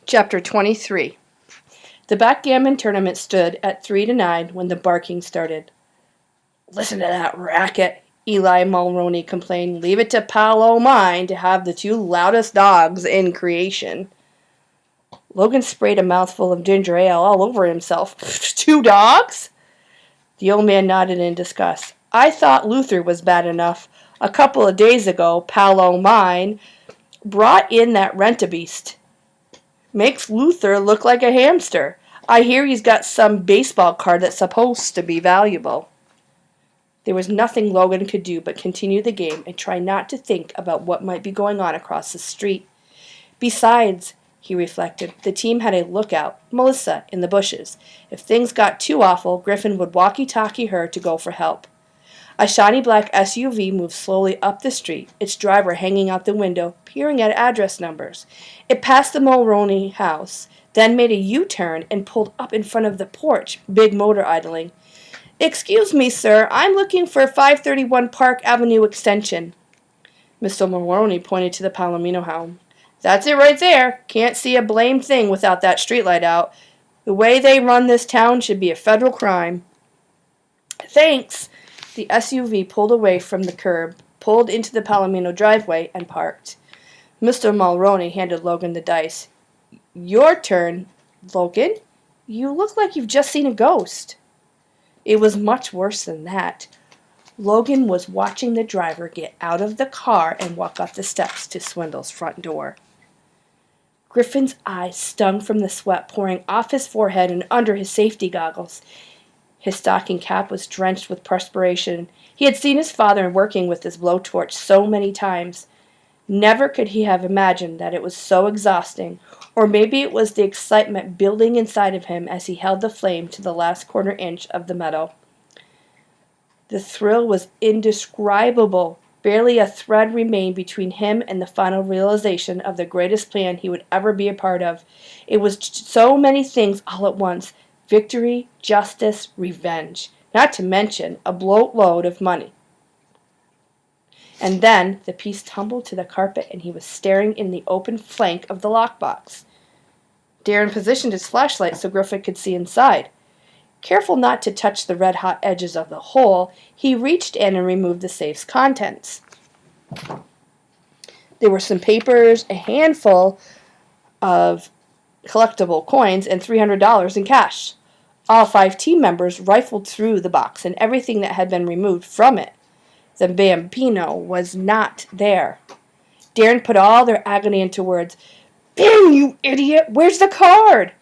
Chapter 23. The backgammon tournament stood at 3-9 when the barking started. "Listen to that racket," Eli Mulroney complained. "Leave it to pal o'mine to have the two loudest dogs in creation." Logan sprayed a mouthful of ginger ale all over himself. "Two dogs?" The old man nodded in disgust. "I thought Luther was bad enough. A couple of days ago, pal o'mine brought in that rent-a-beast. Makes Luther look like a hamster. I hear he's got some baseball card that's supposed to be valuable." There was nothing Logan could do but continue the game and try not to think about what might be going on across the street. Besides, he reflected, the team had a lookout, Melissa, in the bushes. If things got too awful, Griffin would walkie-talkie her to go for help. A shiny black SUV moved slowly up the street, its driver hanging out the window, peering at address numbers. It passed the Mulroney house, then made a U-turn and pulled up in front of the porch, big motor idling. "Excuse me, sir, I'm looking for 531 Park Avenue Extension." Mr. Mulroney pointed to the Palomino home. "That's it right there. Can't see a blamed thing without that streetlight out. The way they run this town should be a federal crime." "Thanks." The SUV pulled away from the curb, pulled into the Palomino driveway, and parked. Mr. Mulroney handed Logan the dice. "Your turn, Logan. You look like you've just seen a ghost." It was much worse than that. Logan was watching the driver get out of the car and walk up the steps to Swindle's front door. Griffin's eyes stung from the sweat pouring off his forehead and under his safety goggles. His stocking cap was drenched with perspiration. He had seen his father working with his blowtorch so many times. Never could he have imagined that it was so exhausting, or maybe it was the excitement building inside of him as he held the flame to the last quarter inch of the metal. The thrill was indescribable. Barely a thread remained between him and the final realization of the greatest plan he would ever be a part of. It was so many things all at once. Victory, justice, revenge, not to mention a boatload of money. And then the piece tumbled to the carpet and he was staring in the open flank of the lockbox. Darren positioned his flashlight so Griffin could see inside. Careful not to touch the red-hot edges of the hole, he reached in and removed the safe's contents. There were some papers, a handful of collectible coins, and $300 in cash. All 5 team members rifled through the box and everything that had been removed from it. The Bambino was not there. Darren put all their agony into words. "Ben, you idiot! Where's the card?"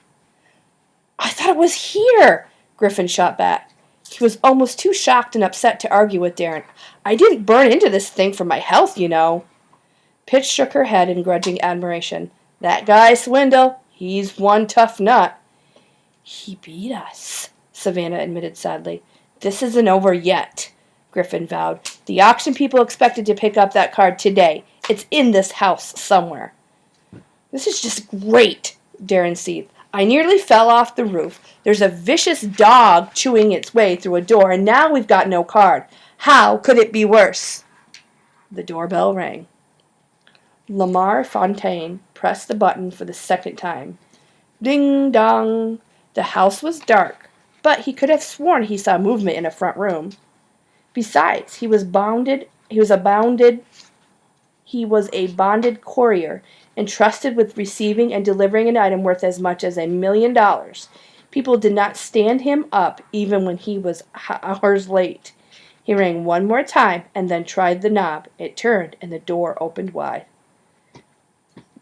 "I thought it was here," Griffin shot back. He was almost too shocked and upset to argue with Darren. "I didn't burn into this thing for my health, you know." Pitch shook her head in grudging admiration. "That guy, Swindle, he's one tough nut." "He beat us," Savannah admitted sadly. "This isn't over yet," Griffin vowed. "The auction people expected to pick up that card today. It's in this house somewhere." "This is just great," Darren seethed. "I nearly fell off the roof. There's a vicious dog chewing its way through a door, and now we've got no card. How could it be worse?" The doorbell rang. Lamar Fontaine pressed the button for the second time. Ding dong. The house was dark, but he could have sworn he saw movement in a front room. Besides, he was a bonded courier, entrusted with receiving and delivering an item worth as much as $1 million. People did not stand him up even when he was hours late. He rang one more time and then tried the knob. It turned and the door opened wide.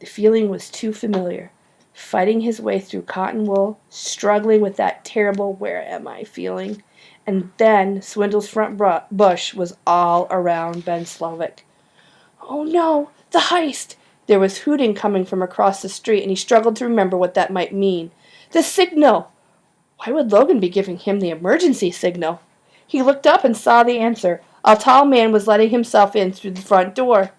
The feeling was too familiar. Fighting his way through cotton wool, struggling with that terrible "where am I" feeling. And then Swindle's front bush was all around Ben Slovic. "Oh no, the heist!" There was hooting coming from across the street, and he struggled to remember what that might mean. The signal! Why would Logan be giving him the emergency signal? He looked up and saw the answer. A tall man was letting himself in through the front door.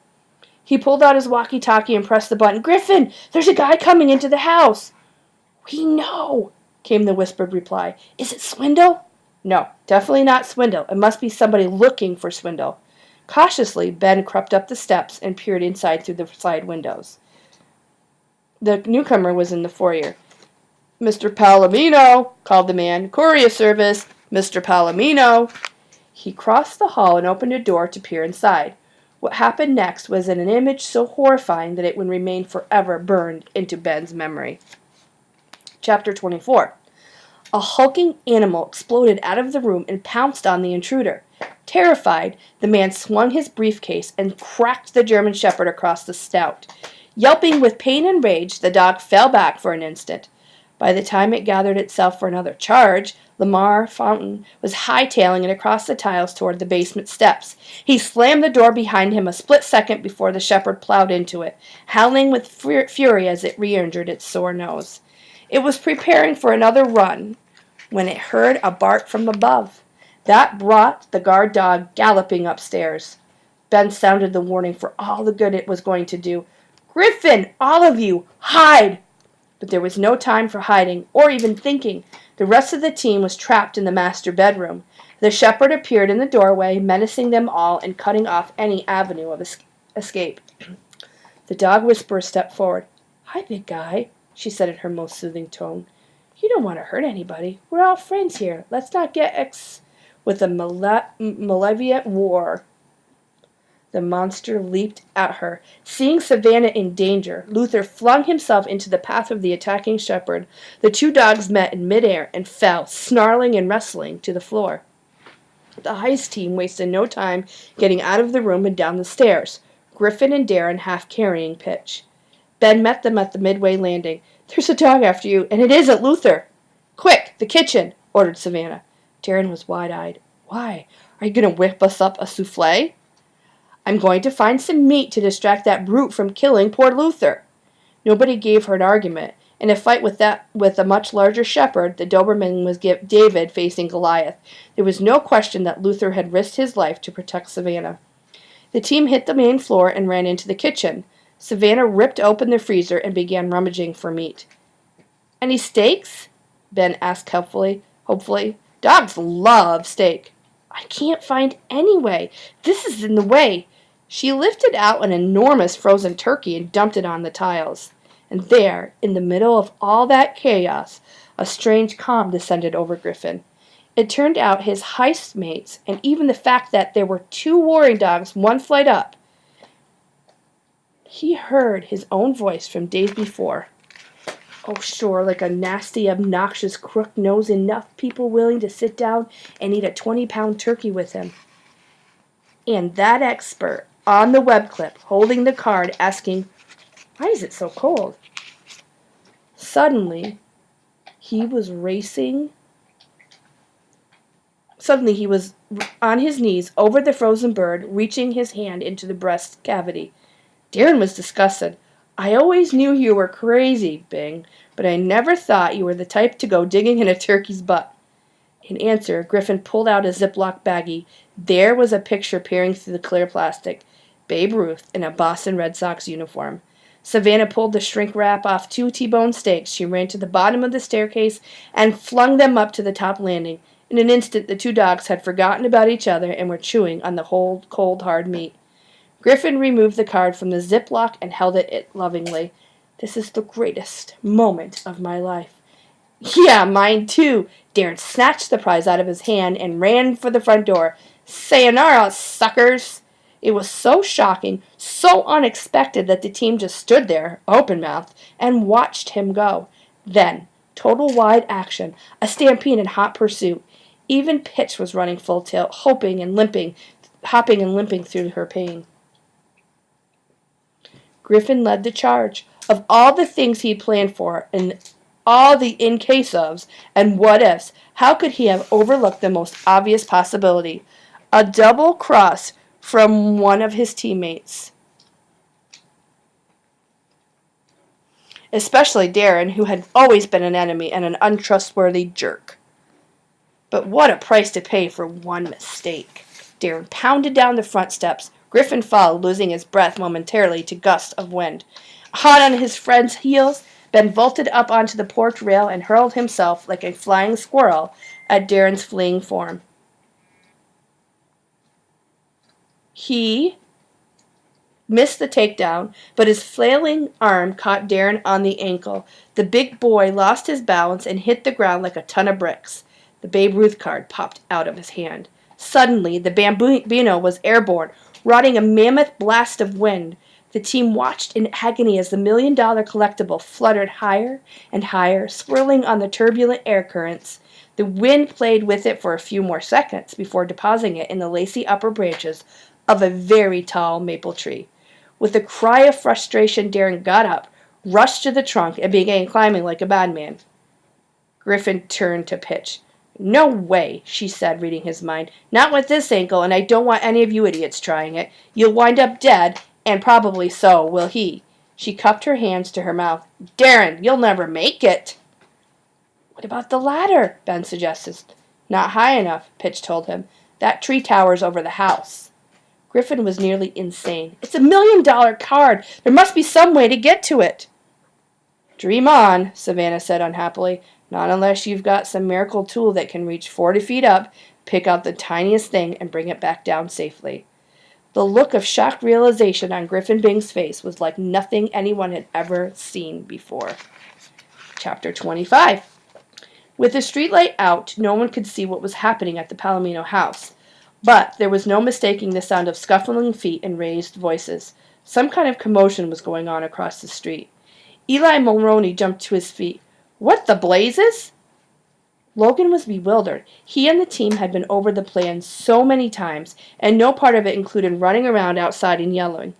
He pulled out his walkie-talkie and pressed the button. "Griffin, there's a guy coming into the house." "We know," came the whispered reply. "Is it Swindle?" "No, definitely not Swindle. It must be somebody looking for Swindle." Cautiously, Ben crept up the steps and peered inside through the side windows. The newcomer was in the foyer. "Mr. Palomino," called the man. "Courier service, Mr. Palomino." He crossed the hall and opened a door to peer inside. What happened next was an image so horrifying that it would remain forever burned into Ben's memory. Chapter 24. A hulking animal exploded out of the room and pounced on the intruder. Terrified, the man swung his briefcase and cracked the German Shepherd across the snout. Yelping with pain and rage, the dog fell back for an instant. By the time it gathered itself for another charge, Lamar Fountain was hightailing it across the tiles toward the basement steps. He slammed the door behind him a split second before the shepherd plowed into it, howling with fury as it re-injured its sore nose. It was preparing for another run when it heard a bark from above. That brought the guard dog galloping upstairs. Ben sounded the warning for all the good it was going to do. "Griffin, all of you, hide!" But there was no time for hiding, or even thinking. The rest of the team was trapped in the master bedroom. The shepherd appeared in the doorway, menacing them all and cutting off any avenue of escape. The dog whisperer stepped forward. "Hi, big guy," she said in her most soothing tone. "You don't want to hurt anybody. We're all friends here. Let's not get with a malevolent war." The monster leaped at her. Seeing Savannah in danger, Luther flung himself into the path of the attacking shepherd. The two dogs met in midair and fell, snarling and wrestling, to the floor. The heist team wasted no time getting out of the room and down the stairs, Griffin and Darren half carrying Pitch. Ben met them at the midway landing. "There's a dog after you, and it isn't Luther." "Quick, the kitchen," ordered Savannah. Darren was wide-eyed. "Why? Are you going to whip us up a souffle?" "I'm going to find some meat to distract that brute from killing poor Luther." Nobody gave her an argument. In a fight with a much larger shepherd, the Doberman was David facing Goliath. There was no question that Luther had risked his life to protect Savannah. The team hit the main floor and ran into the kitchen. Savannah ripped open the freezer and began rummaging for meat. "Any steaks?" Ben asked hopefully. "Dogs love steak." "I can't find any way. This is in the way." She lifted out an enormous frozen turkey and dumped it on the tiles. And there, in the middle of all that chaos, a strange calm descended over Griffin. It turned out his heist mates, and even the fact that there were two warring dogs one flight up. He heard his own voice from days before. "Oh, sure, like a nasty, obnoxious crook knows enough people willing to sit down and eat a 20-pound turkey with him." And that expert on the web clip, holding the card, asking, "Why is it so cold?" Suddenly, he was on his knees over the frozen bird, reaching his hand into the breast cavity. Darren was disgusted. "I always knew you were crazy, Bing, but I never thought you were the type to go digging in a turkey's butt." In answer, Griffin pulled out a Ziploc baggie. There was a picture peering through the clear plastic. Babe Ruth in a Boston Red Sox uniform. Savannah pulled the shrink wrap off 2 T-bone steaks. She ran to the bottom of the staircase and flung them up to the top landing. In an instant, the two dogs had forgotten about each other and were chewing on the cold, hard meat. Griffin removed the card from the Ziploc and held it lovingly. "This is the greatest moment of my life." "Yeah, mine too." Darren snatched the prize out of his hand and ran for the front door. "Sayonara, suckers." It was so shocking, so unexpected that the team just stood there, open-mouthed, and watched him go. Then, total wide action, a stampede in hot pursuit. Even Pitch was running full tilt, hopping and limping through her pain. Griffin led the charge. Of all the things he'd planned for, and all the in case ofs and what ifs, how could he have overlooked the most obvious possibility? A double cross from one of his teammates. Especially Darren, who had always been an enemy and an untrustworthy jerk. But what a price to pay for one mistake. Darren pounded down the front steps. Griffin followed, losing his breath momentarily to gusts of wind. Hot on his friend's heels, Ben vaulted up onto the porch rail and hurled himself like a flying squirrel at Darren's fleeing form. He missed the takedown, but his flailing arm caught Darren on the ankle. The big boy lost his balance and hit the ground like a ton of bricks. The Babe Ruth card popped out of his hand. Suddenly, the Bambino was airborne, rotting a mammoth blast of wind. The team watched in agony as the $1,000,000 collectible fluttered higher and higher, swirling on the turbulent air currents. The wind played with it for a few more seconds before depositing it in the lacy upper branches of a very tall maple tree. With a cry of frustration, Darren got up, rushed to the trunk, and began climbing like a madman. Griffin turned to Pitch. "No way," she said, reading his mind. "Not with this ankle, and I don't want any of you idiots trying it. You'll wind up dead, and probably so will he." She cupped her hands to her mouth. "Darren, you'll never make it." "What about the ladder?" Ben suggested. "Not high enough," Pitch told him. "That tree towers over the house." Griffin was nearly insane. "It's a $1,000,000 card. There must be some way to get to it." "Dream on," Savannah said unhappily. "Not unless you've got some miracle tool that can reach 40 feet up, pick out the tiniest thing, and bring it back down safely." The look of shocked realization on Griffin Bing's face was like nothing anyone had ever seen before. Chapter 25. With the streetlight out, no one could see what was happening at the Palomino house. But there was no mistaking the sound of scuffling feet and raised voices. Some kind of commotion was going on across the street. Eli Mulroney jumped to his feet. "What the blazes?" Logan was bewildered. He and the team had been over the plan so many times, and no part of it included running around outside and yelling.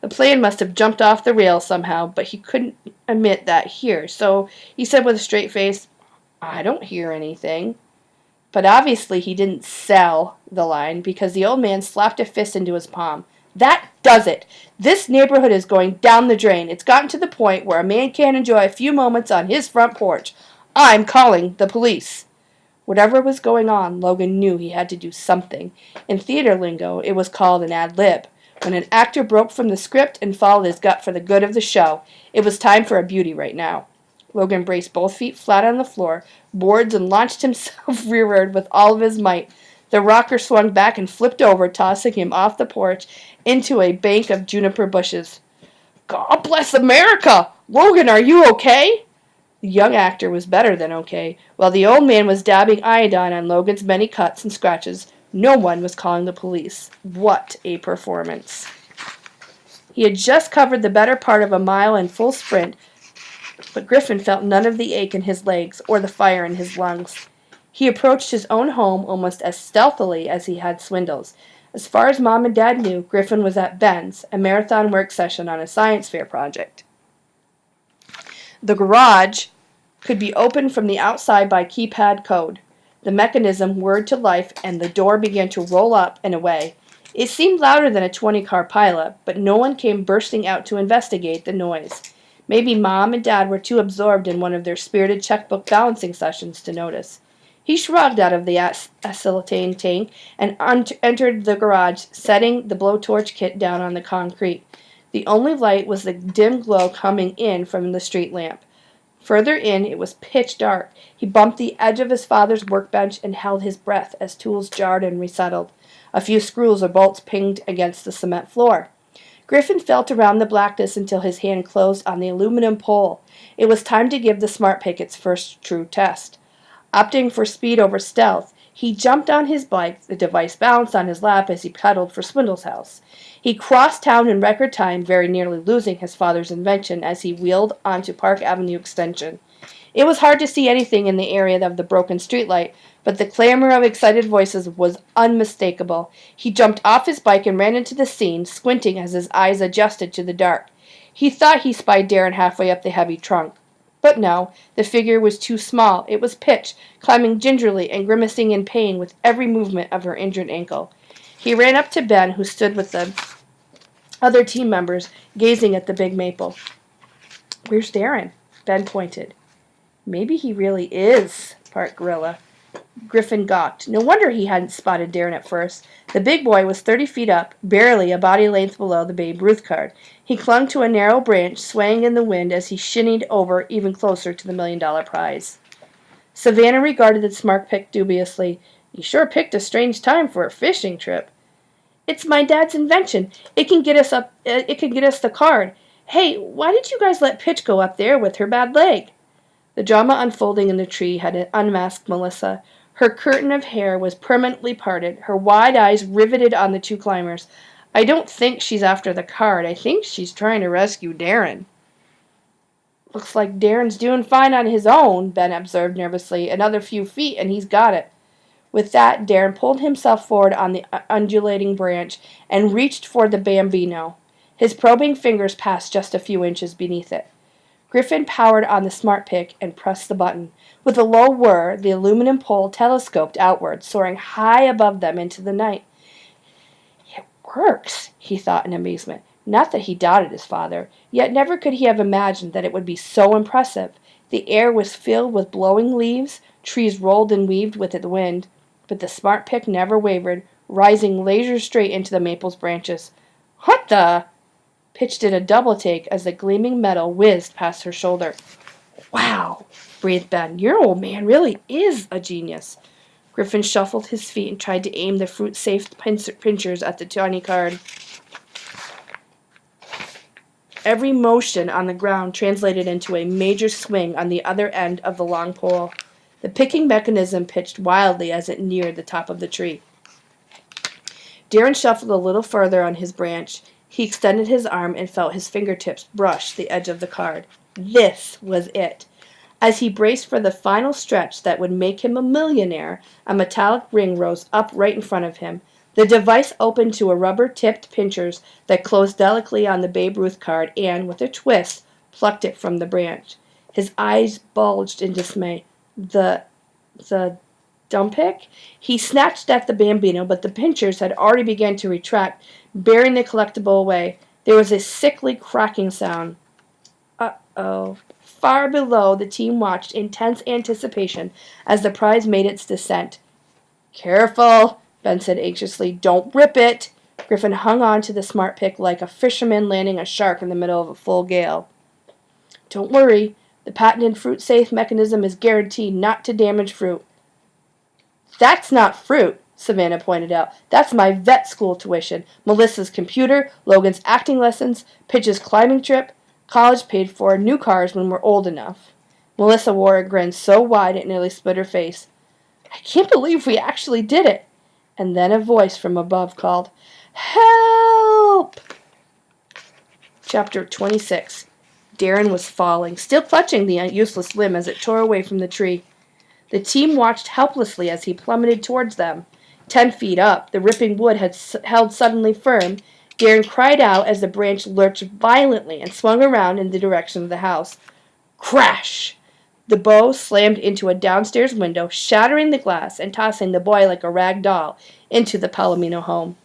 The plan must have jumped off the rails somehow, but he couldn't admit that here, so he said with a straight face, "I don't hear anything." But obviously he didn't sell the line, because the old man slapped a fist into his palm. "That does it! This neighborhood is going down the drain. It's gotten to the point where a man can't enjoy a few moments on his front porch. I'm calling the police." Whatever was going on, Logan knew he had to do something. In theater lingo, it was called an ad lib. When an actor broke from the script and followed his gut for the good of the show, it was time for a beauty right now. Logan braced both feet flat on the floor, boards, and launched himself rearward with all of his might. The rocker swung back and flipped over, tossing him off the porch into a bank of juniper bushes. "God bless America! Logan, are you okay?" The young actor was better than okay. While the old man was dabbing iodine on Logan's many cuts and scratches, no one was calling the police. What a performance. He had just covered the better part of a mile in full sprint, but Griffin felt none of the ache in his legs or the fire in his lungs. He approached his own home almost as stealthily as he had Swindle's. As far as Mom and Dad knew, Griffin was at Ben's, a marathon work session on a science fair project. The garage could be opened from the outside by keypad code. The mechanism whirred to life, and the door began to roll up and away. It seemed louder than a 20-car pileup, but no one came bursting out to investigate the noise. Maybe Mom and Dad were too absorbed in one of their spirited checkbook balancing sessions to notice. He shrugged out of the acetylene tank and entered the garage, setting the blowtorch kit down on the concrete. The only light was the dim glow coming in from the street lamp. Further in, it was pitch dark. He bumped the edge of his father's workbench and held his breath as tools jarred and resettled. A few screws or bolts pinged against the cement floor. Griffin felt around the blackness until his hand closed on the aluminum pole. It was time to give the smart pick its first true test. Opting for speed over stealth, he jumped on his bike, the device bounced on his lap as he pedaled for Swindle's house. He crossed town in record time, very nearly losing his father's invention as he wheeled onto Park Avenue Extension. It was hard to see anything in the area of the broken streetlight, but the clamor of excited voices was unmistakable. He jumped off his bike and ran into the scene, squinting as his eyes adjusted to the dark. He thought he spied Darren halfway up the heavy trunk. But no, the figure was too small. It was Pitch, climbing gingerly and grimacing in pain with every movement of her injured ankle. He ran up to Ben, who stood with the other team members, gazing at the big maple. "Where's Darren?" Ben pointed. "Maybe he really is part gorilla." Griffin gawked. No wonder he hadn't spotted Darren at first. The big boy was 30 feet up, barely a body length below the Babe Ruth card. He clung to a narrow branch, swaying in the wind as he shinnied over even closer to the $1,000,000 prize. Savannah regarded the smart pick dubiously. "You sure picked a strange time for a fishing trip." It's my dad's invention. It can get us up. It can get us the card. Hey, why did you guys let Pitch go up there with her bad leg?" The drama unfolding in the tree had unmasked Melissa. Her curtain of hair was permanently parted, her wide eyes riveted on the two climbers. "I don't think she's after the card. I think she's trying to rescue Darren." "Looks like Darren's doing fine on his own," Ben observed nervously. "Another few feet and he's got it." With that, Darren pulled himself forward on the undulating branch and reached for the bambino. His probing fingers passed just a few inches beneath it. Griffin powered on the smart pick and pressed the button. With a low whir, the aluminum pole telescoped outward, soaring high above them into the night. "It works," he thought in amazement. Not that he doubted his father, yet never could he have imagined that it would be so impressive. The air was filled with blowing leaves, trees rolled and weaved with the wind, but the smart pick never wavered, rising laser straight into the maple's branches. "What the—" Pitch did a double take as the gleaming metal whizzed past her shoulder. "Wow," breathed Ben. "Your old man really is a genius." Griffin shuffled his feet and tried to aim the fruit-safe pinchers at the tiny card. Every motion on the ground translated into a major swing on the other end of the long pole. The picking mechanism pitched wildly as it neared the top of the tree. Darren shuffled a little further on his branch. He extended his arm and felt his fingertips brush the edge of the card. This was it. As he braced for the final stretch that would make him a millionaire, a metallic ring rose up right in front of him. The device opened to a rubber-tipped pinchers that closed delicately on the Babe Ruth card and, with a twist, plucked it from the branch. His eyes bulged in dismay. The dump pick? He snatched at the bambino, but the pinchers had already begun to retract, bearing the collectible away. There was a sickly cracking sound. Uh-oh. Far below, the team watched in tense anticipation as the prize made its descent. "Careful," Ben said anxiously. "Don't rip it." Griffin hung on to the smart pick like a fisherman landing a shark in the middle of a full gale. "Don't worry. The patented fruit-safe mechanism is guaranteed not to damage fruit." "That's not fruit," Savannah pointed out. "That's my vet school tuition, Melissa's computer, Logan's acting lessons, Pitch's climbing trip, college paid for, new cars when we're old enough." Melissa wore a grin so wide it nearly split her face. "I can't believe we actually did it." And then a voice from above called, "Help!" Chapter 26. Darren was falling, still clutching the useless limb as it tore away from the tree. The team watched helplessly as he plummeted towards them. 10 feet up, the ripping wood had held suddenly firm. Darren cried out as the branch lurched violently and swung around in the direction of the house. Crash! The bow slammed into a downstairs window, shattering the glass and tossing the boy like a rag doll into the Palomino home.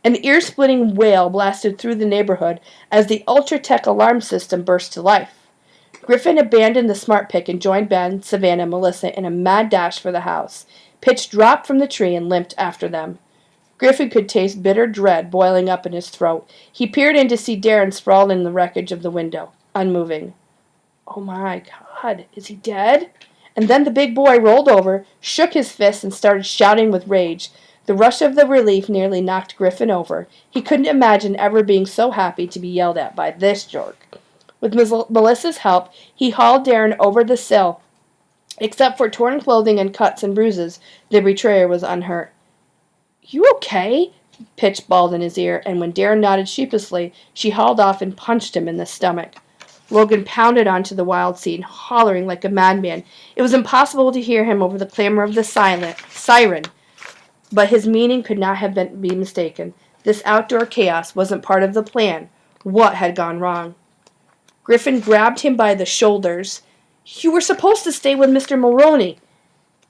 An ear-splitting wail blasted through the neighborhood as the Ultratech alarm system burst to life. Griffin abandoned the smart pick and joined Ben, Savannah, and Melissa in a mad dash for the house. Pitch dropped from the tree and limped after them. Griffin could taste bitter dread boiling up in his throat. He peered in to see Darren sprawled in the wreckage of the window, unmoving. "Oh my God, is he dead?" And then the big boy rolled over, shook his fists, and started shouting with rage. The rush of the relief nearly knocked Griffin over. He couldn't imagine ever being so happy to be yelled at by this jerk. With Melissa's help, he hauled Darren over the sill. Except for torn clothing and cuts and bruises, the betrayer was unhurt. "You okay?" Pitch bawled in his ear, and when Darren nodded sheepishly, she hauled off and punched him in the stomach. Logan pounded onto the wild scene, hollering like a madman. It was impossible to hear him over the clamor of the siren, but his meaning could not have been mistaken. This outdoor chaos wasn't part of the plan. What had gone wrong? Griffin grabbed him by the shoulders. "You were supposed to stay with Mr. Mulroney."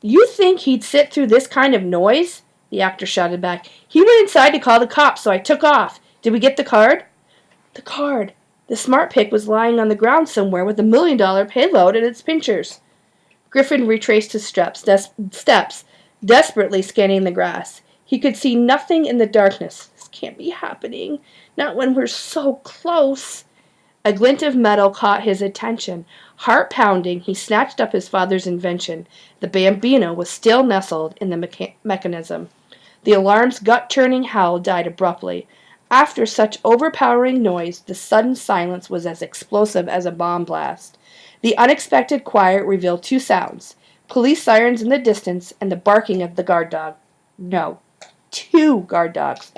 "You think he'd sit through this kind of noise?" the actor shouted back. "He went inside to call the cops, so I took off. Did we get the card?" "The card. The smart pick was lying on the ground somewhere with $1 million payload and its pinchers." Griffin retraced his steps, desperately scanning the grass. He could see nothing in the darkness. This can't be happening. Not when we're so close. A glint of metal caught his attention. Heart pounding, he snatched up his father's invention. The bambino was still nestled in the mechanism. The alarm's gut-churning howl died abruptly. After such overpowering noise, the sudden silence was as explosive as a bomb blast. The unexpected quiet revealed two sounds: police sirens in the distance and the barking of the guard dog. No, two guard dogs.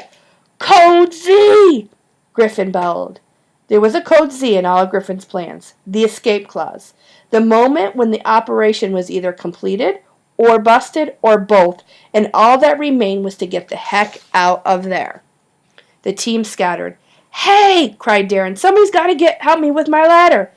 "Code Z!" Griffin bellowed. There was a code Z in all of Griffin's plans: the escape clause. The moment when the operation was either completed or busted or both, and all that remained was to get the heck out of there. The team scattered. "Hey!" cried Darren. "Somebody's got to help me with my ladder."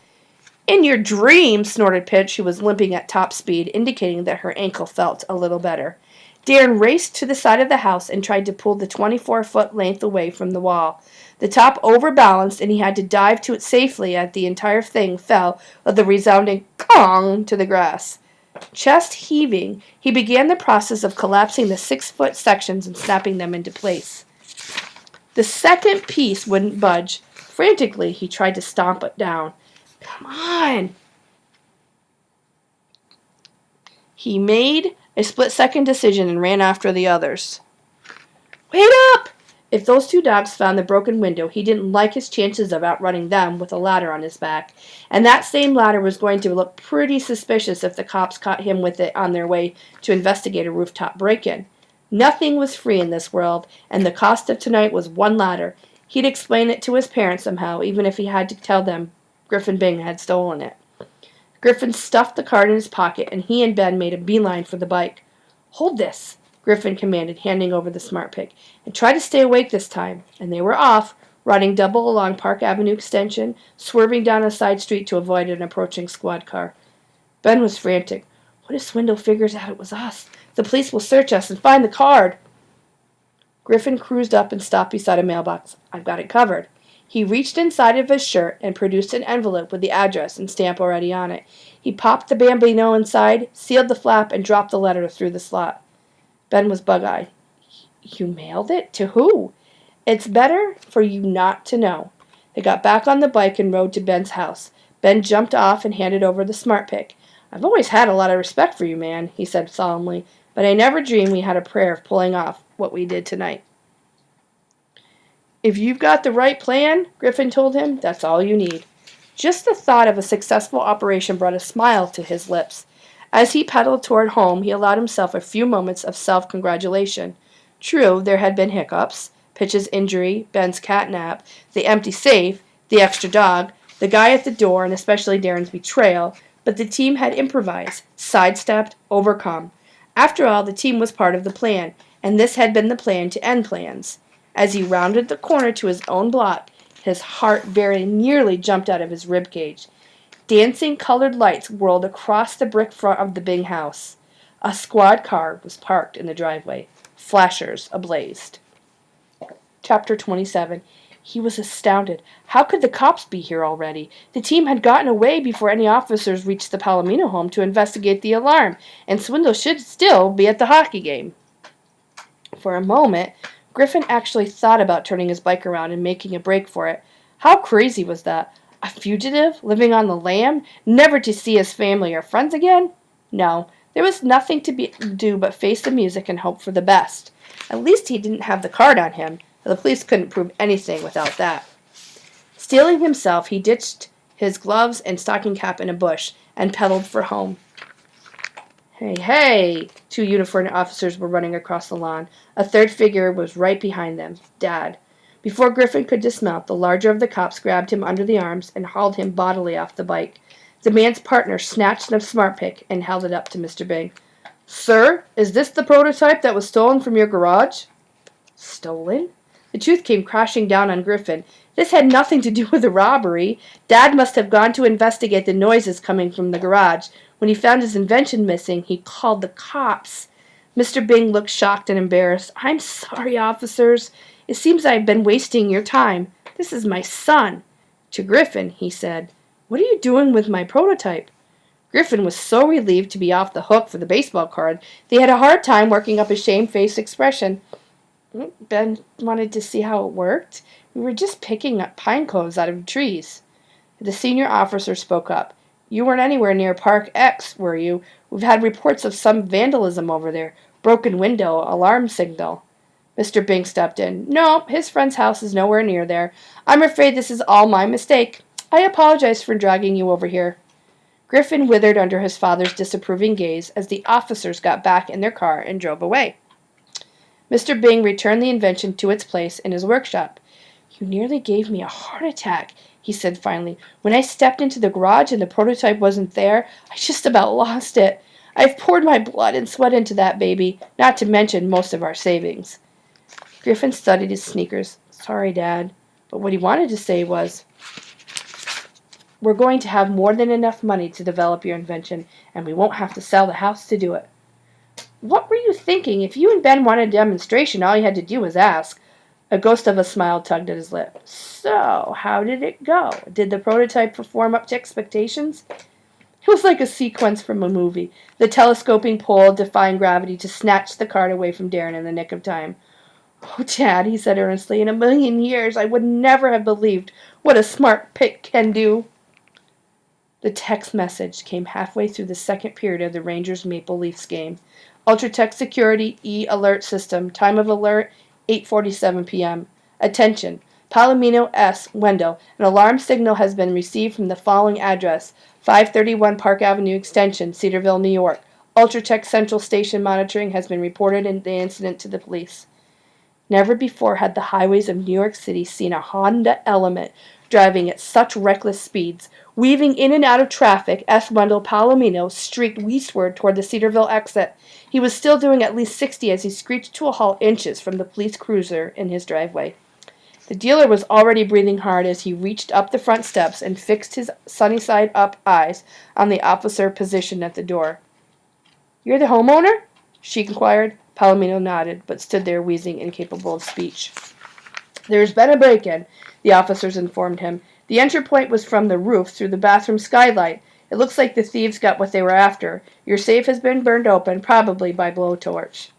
"In your dream," snorted Pitch, who was limping at top speed, indicating that her ankle felt a little better. Darren raced to the side of the house and tried to pull the 24-foot length away from the wall. The top overbalanced, and he had to dive to it safely as the entire thing fell with a resounding "cong" to the grass. Chest heaving, he began the process of collapsing the 6-foot sections and snapping them into place. The second piece wouldn't budge. Frantically, he tried to stomp it down. "Come on!" He made a split-second decision and ran after the others. "Wait up!" If those two dogs found the broken window, he didn't like his chances of outrunning them with a ladder on his back. And that same ladder was going to look pretty suspicious if the cops caught him with it on their way to investigate a rooftop break-in. Nothing was free in this world, and the cost of tonight was one ladder. He'd explain it to his parents somehow, even if he had to tell them Griffin Bing had stolen it. Griffin stuffed the card in his pocket, and he and Ben made a beeline for the bike. "Hold this," Griffin commanded, handing over the smart pick, "and try to stay awake this time." And they were off, riding double along Park Avenue Extension, swerving down a side street to avoid an approaching squad car. Ben was frantic. "What if Swindle figures out it was us? The police will search us and find the card." Griffin cruised up and stopped beside a mailbox. "I've got it covered." He reached inside of his shirt and produced an envelope with the address and stamp already on it. He popped the Bambino inside, sealed the flap, and dropped the letter through the slot. Ben was bug-eyed. "You mailed it? To who?" "It's better for you not to know." They got back on the bike and rode to Ben's house. Ben jumped off and handed over the smart pick. "I've always had a lot of respect for you, man," he said solemnly, "but I never dreamed we had a prayer of pulling off what we did tonight." "If you've got the right plan," Griffin told him, "that's all you need." Just the thought of a successful operation brought a smile to his lips. As he pedaled toward home, he allowed himself a few moments of self-congratulation. True, there had been hiccups: Pitch's injury, Ben's catnap, the empty safe, the extra dog, the guy at the door, and especially Darren's betrayal, but the team had improvised, sidestepped, overcome. After all, the team was part of the plan, and this had been the plan to end plans. As he rounded the corner to his own block, his heart very nearly jumped out of his ribcage. Dancing colored lights whirled across the brick front of the Bing house. A squad car was parked in the driveway, flashers ablaze. Chapter 27. He was astounded. How could the cops be here already? The team had gotten away before any officers reached the Palomino home to investigate the alarm, and Swindle should still be at the hockey game. For a moment, Griffin actually thought about turning his bike around and making a break for it. How crazy was that? A fugitive, living on the lam, never to see his family or friends again? No, there was nothing to do but face the music and hope for the best. At least he didn't have the card on him. The police couldn't prove anything without that. Steeling himself, he ditched his gloves and stocking cap in a bush and pedaled for home. "Hey, hey!" Two uniformed officers were running across the lawn. A third figure was right behind them: Dad. Before Griffin could dismount, the larger of the cops grabbed him under the arms and hauled him bodily off the bike. The man's partner snatched a smart pick and held it up to Mr. Bing. "Sir, is this the prototype that was stolen from your garage?" "Stolen?" The truth came crashing down on Griffin. This had nothing to do with the robbery. Dad must have gone to investigate the noises coming from the garage. When he found his invention missing, he called the cops. Mr. Bing looked shocked and embarrassed. "I'm sorry, officers. It seems I've been wasting your time. This is my son." To Griffin, he said, "What are you doing with my prototype?" Griffin was so relieved to be off the hook for the baseball card that he had a hard time working up a shamefaced expression. "Ben wanted to see how it worked. We were just picking up pine cones out of trees." The senior officer spoke up. "You weren't anywhere near Park X, were you? We've had reports of some vandalism over there. Broken window, alarm signal." Mr. Bing stepped in. No, his friend's house is nowhere near there. I'm afraid this is all my mistake. I apologize for dragging you over here. Griffin withered under his father's disapproving gaze as the officers got back in their car and drove away. Mr. Bing returned the invention to its place in his workshop. You nearly gave me a heart attack, he said finally. When I stepped into the garage and the prototype wasn't there, I just about lost it. I've poured my blood and sweat into that baby, not to mention most of our savings. Griffin studied his sneakers. Sorry, Dad. But what he wanted to say was, we're going to have more than enough money to develop your invention, and we won't have to sell the house to do it. What were you thinking? If you and Ben wanted a demonstration, all you had to do was ask. A ghost of a smile tugged at his lip. So, how did it go? Did the prototype perform up to expectations? It was like a sequence from a movie. The telescoping pole defying gravity to snatch the cart away from Darren in the nick of time. Oh, Dad, he said earnestly, in a million years I would never have believed what a smart pick can do. The text message came halfway through the second period of the Rangers Maple Leafs game. Ultratech Security E-Alert System. Time of alert, 8:47 p.m. Attention. Palomino S. Wendell. An alarm signal has been received from the following address. 531 Park Avenue Extension, Cedarville, New York. Ultratech Central Station monitoring has been reported in the incident to the police. Never before had the highways of New York City seen a Honda Element driving at such reckless speeds. Weaving in and out of traffic, S. Wendell Palomino streaked eastward toward the Cedarville exit. He was still doing at least 60 as he screeched to a halt inches from the police cruiser in his driveway. The dealer was already breathing hard as he reached up the front steps and fixed his sunny-side-up eyes on the officer positioned at the door. You're the homeowner? She inquired. Palomino nodded, but stood there wheezing, incapable of speech. There's been a break-in, the officers informed him. The entry point was from the roof through the bathroom skylight. It looks like the thieves got what they were after. Your safe has been burned open, probably by blowtorch.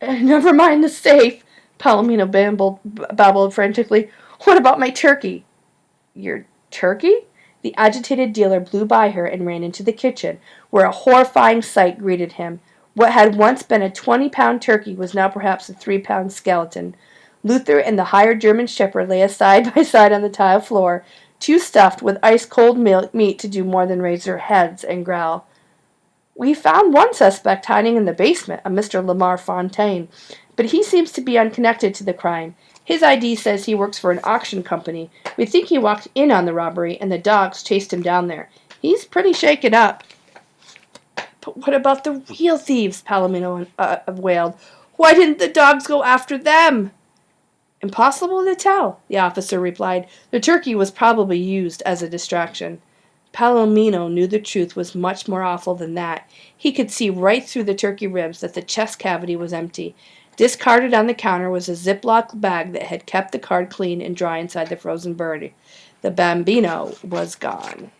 Never mind the safe, Palomino babbled frantically. What about my turkey? Your turkey? The agitated dealer blew by her and ran into the kitchen, where a horrifying sight greeted him. What had once been a 20-pound turkey was now perhaps a 3-pound skeleton. Luther and the hired German shepherd lay side by side on the tile floor, too stuffed with ice-cold meat to do more than raise their heads and growl. We found one suspect hiding in the basement, a Mr. Lamar Fontaine, but he seems to be unconnected to the crime. His ID says he works for an auction company. We think he walked in on the robbery, and the dogs chased him down there. He's pretty shaken up. But what about the real thieves? Palomino wailed. Why didn't the dogs go after them? Impossible to tell, the officer replied. The turkey was probably used as a distraction. Palomino knew the truth was much more awful than that. He could see right through the turkey ribs that the chest cavity was empty. Discarded on the counter was a Ziploc bag that had kept the card clean and dry inside the frozen bird. The Bambino was gone.